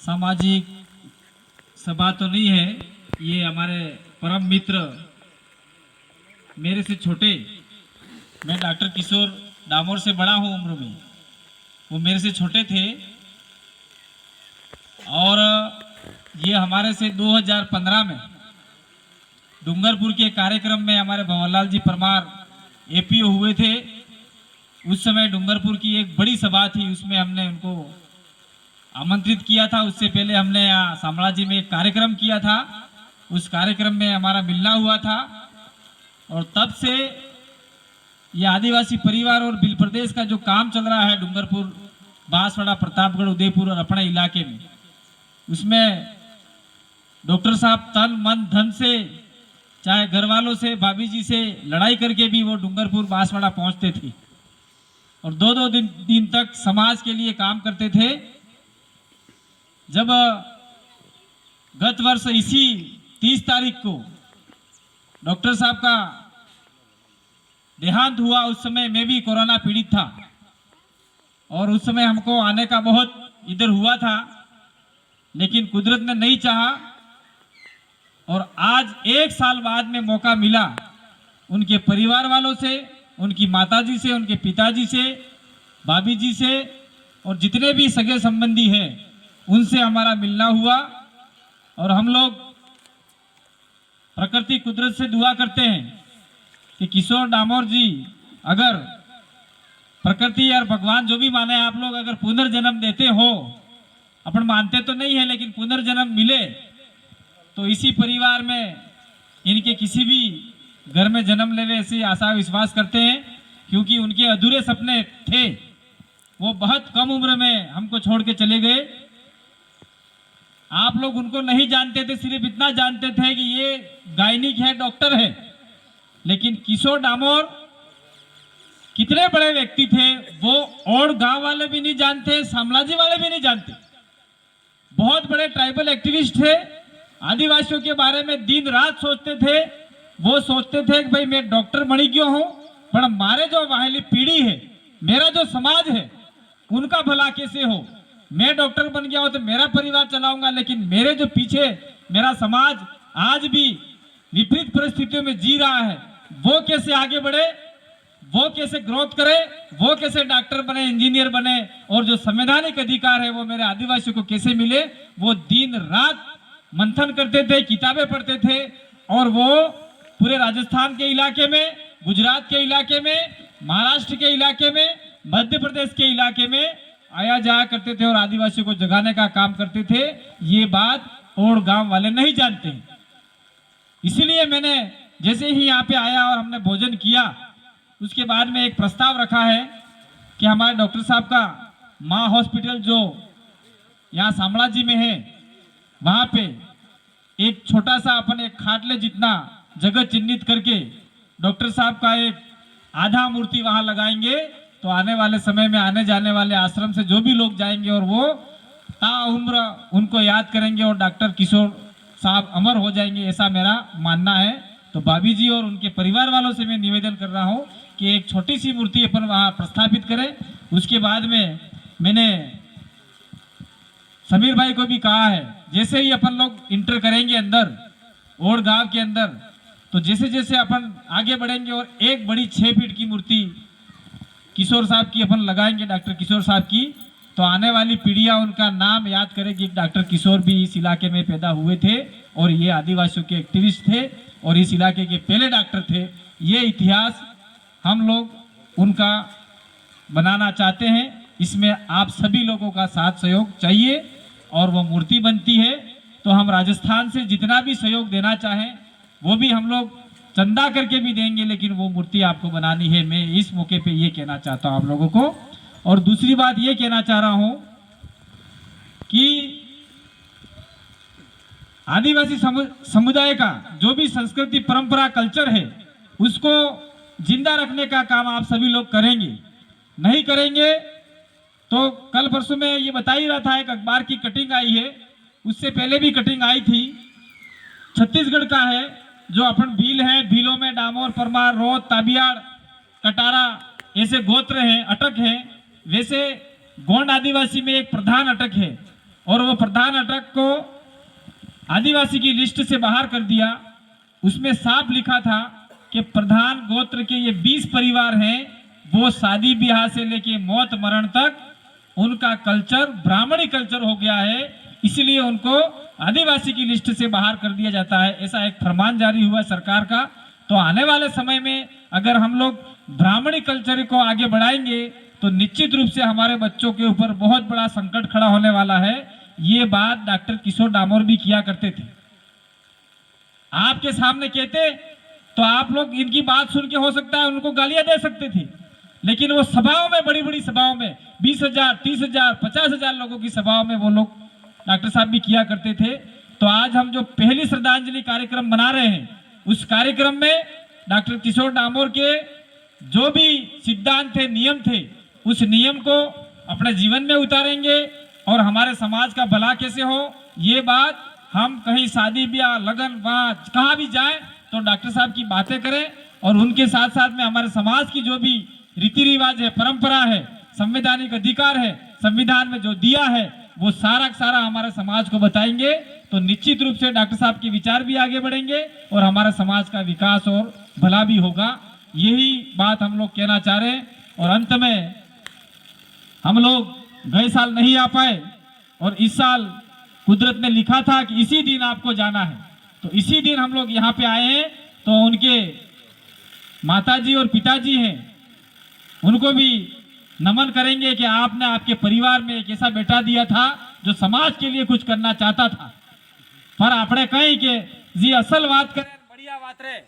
सामाजिक सभा तो नहीं है। ये हमारे परम मित्र, मेरे से छोटे, मैं डॉक्टर किशोर डामोर से बड़ा हूँ उम्र में, वो मेरे से छोटे थे। और ये हमारे से 2015 में डूंगरपुर के कार्यक्रम में हमारे भंवरलाल जी परमार एपीओ हुए थे। उस समय डूंगरपुर की एक बड़ी सभा थी, उसमें हमने उनको आमंत्रित किया था। उससे पहले हमने यहाँ शामलाजी में एक कार्यक्रम किया था, उस कार्यक्रम में हमारा मिलना हुआ था। और तब से ये आदिवासी परिवार और बिल प्रदेश का जो काम चल रहा है डूंगरपुर, बांसवाड़ा, प्रतापगढ़, उदयपुर और अपने इलाके में, उसमें डॉक्टर साहब तन मन धन से, चाहे घर वालों से, भाभी जी से लड़ाई करके भी वो डूंगरपुर बांसवाड़ा पहुंचते थे और दो दो दिन तक समाज के लिए काम करते थे। जब गत वर्ष इसी 30 तारीख को डॉक्टर साहब का देहांत हुआ, उस समय मैं भी कोरोना पीड़ित था और उस समय हमको आने का बहुत इधर हुआ था, लेकिन कुदरत ने नहीं चाहा। और आज 1 साल बाद में मौका मिला उनके परिवार वालों से, उनकी माताजी से, उनके पिताजी से, भाभी जी से और जितने भी सगे संबंधी हैं उनसे हमारा मिलना हुआ। और हम लोग प्रकृति कुदरत से दुआ करते हैं कि किशोर डामोर जी, अगर प्रकृति और भगवान जो भी माने आप लोग, अगर पुनर्जन्म देते हो, अपन मानते तो नहीं है लेकिन पुनर्जन्म मिले तो इसी परिवार में इनके किसी भी घर में जन्म लेवे, ऐसी आशा विश्वास करते हैं। क्योंकि उनके अधूरे सपने थे, वो बहुत कम उम्र में हमको छोड़ के चले गए। आप लोग उनको नहीं जानते थे, सिर्फ इतना जानते थे कि ये गायनिक है, डॉक्टर है। लेकिन किशोर डामोर कितने बड़े व्यक्ति थे वो और गांव वाले भी नहीं जानते, शामलाजी वाले भी नहीं जानते। बहुत बड़े ट्राइबल एक्टिविस्ट थे, आदिवासियों के बारे में दिन रात सोचते थे। वो सोचते थे कि भाई मैं डॉक्टर बनी क्यों हूं, पर हमारे जो वाली पीढ़ी है, मेरा जो समाज है, उनका भला कैसे हो। मैं डॉक्टर बन गया हूं तो मेरा परिवार चलाऊंगा, लेकिन मेरे जो पीछे मेरा समाज आज भी विपरीत परिस्थितियों में जी रहा है, वो कैसे आगे बढ़े, वो कैसे ग्रोथ करे, वो कैसे डॉक्टर बने, इंजीनियर बने, और जो संवैधानिक अधिकार है वो मेरे आदिवासियों को कैसे मिले। वो दिन रात मंथन करते थे, किताबें पढ़ते थे। और वो पूरे राजस्थान के इलाके में, गुजरात के इलाके में, महाराष्ट्र के इलाके में, मध्य प्रदेश के इलाके में आया जाया करते थे और आदिवासियों को जगाने का काम करते थे। ये बात और गांव वाले नहीं जानते हैं। इसीलिए मैंने जैसे ही यहाँ पे आया और हमने भोजन किया, उसके बाद में एक प्रस्ताव रखा है कि हमारे डॉक्टर साहब का माँ हॉस्पिटल जो यहाँ शामलाजी में है, वहाँ पे एक छोटा सा अपन एक खाटले जितना जगह चिन्हित करके डॉक्टर साहब का एक आधा मूर्ति वहाँ लगाएंगे। तो आने वाले समय में आने जाने वाले आश्रम से जो भी लोग जाएंगे और वो ताउम्र उनको याद करेंगे और डॉक्टर किशोर साहब अमर हो जाएंगे, ऐसा मेरा मानना है। तो भाभी जी और उनके परिवार वालों से मैं निवेदन कर रहा हूँ कि एक छोटी सी मूर्ति अपन वहाँ प्रस्थापित करें। उसके बाद में मैंने समीर भाई को भी कहा है, जैसे ही अपन लोग इंटर करेंगे अंदर और गांव के अंदर, तो जैसे जैसे अपन आगे बढ़ेंगे और एक बड़ी 6 फीट की मूर्ति किशोर साहब की अपन लगाएंगे, डॉक्टर किशोर साहब की, तो आने वाली पीढ़ियां उनका नाम याद करेगी। डॉक्टर किशोर भी इस इलाके में पैदा हुए थे और ये आदिवासियों के एक्टिविस्ट थे और इस इलाके के पहले डॉक्टर थे। ये इतिहास हम लोग उनका बनाना चाहते हैं। इसमें आप सभी लोगों का साथ सहयोग चाहिए और वो मूर्ति बनती है तो हम राजस्थान से जितना भी सहयोग देना चाहें वो भी हम लोग चंदा करके भी देंगे, लेकिन वो मूर्ति आपको बनानी है। मैं इस मौके पे ये कहना चाहता हूँ आप लोगों को। और दूसरी बात ये कहना चाह रहा हूँ कि आदिवासी समुदाय का जो भी संस्कृति, परंपरा, कल्चर है, उसको जिंदा रखने का काम आप सभी लोग करेंगे। नहीं करेंगे तो कल परसों में ये बता ही रहा था, एक अखबार की कटिंग आई है, उससे पहले भी कटिंग आई थी, छत्तीसगढ़ का है, जो अपन भील है, भीलों में डामोर, परमार, रोत, ताबियाड़, कटारा ऐसे गोत्र हैं, अटक हैं। वैसे गोंड आदिवासी में एक प्रधान अटक है और वो प्रधान अटक को आदिवासी की लिस्ट से बाहर कर दिया। उसमें साफ लिखा था कि प्रधान गोत्र के ये 20 परिवार हैं, वो शादी ब्याह से लेके मौत मरण तक उनका कल्चर ब्राह्मणी कल्चर हो गया है, इसलिए उनको आदिवासी की लिस्ट से बाहर कर दिया जाता है। ऐसा एक फरमान जारी हुआ सरकार का। तो आने वाले समय में अगर हम लोग ब्राह्मणी कल्चर को आगे बढ़ाएंगे तो निश्चित रूप से हमारे बच्चों के ऊपर बहुत बड़ा संकट खड़ा होने वाला है। ये बात डॉक्टर किशोर डामोर भी किया करते थे, आपके सामने कहते तो आप लोग इनकी बात सुन के हो सकता है उनको गालियां दे सकते थे, लेकिन वो सभाओं में, बड़ी बड़ी सभाओं में 20,000, 30,000, 50,000 लोगों की सभाओं में वो लोग डॉक्टर साहब भी किया करते थे। तो आज हम जो पहली श्रद्धांजलि कार्यक्रम मना रहे हैं, उस कार्यक्रम में डॉक्टर किशोर डामोर के जो भी सिद्धांत थे, नियम थे, उस नियम को अपने जीवन में उतारेंगे और हमारे समाज का भला कैसे हो, ये बात हम कहीं शादी ब्याह लगन वहाँ कहाँ भी जाएं तो डॉक्टर साहब की बातें करें और उनके साथ साथ में हमारे समाज की जो भी रीति रिवाज है, परंपरा है, संवैधानिक अधिकार है, संविधान में जो दिया है, वो सारा सारा हमारे समाज को बताएंगे। तो निश्चित रूप से डॉक्टर साहब के विचार भी आगे बढ़ेंगे और हमारे समाज का विकास और भला भी होगा। यही बात हम लोग कहना चाह रहे हैं। और अंत में हम लोग गए साल नहीं आ पाए और इस साल कुदरत ने लिखा था कि इसी दिन आपको जाना है, तो इसी दिन हम लोग यहाँ पे आए हैं। तो उनके माताजी और पिताजी हैं, उनको भी नमन करेंगे कि आपने आपके परिवार में एक ऐसा बेटा दिया था जो समाज के लिए कुछ करना चाहता था। पर आपने कहीं कि जी असल बात करें, बढ़िया बात रहे।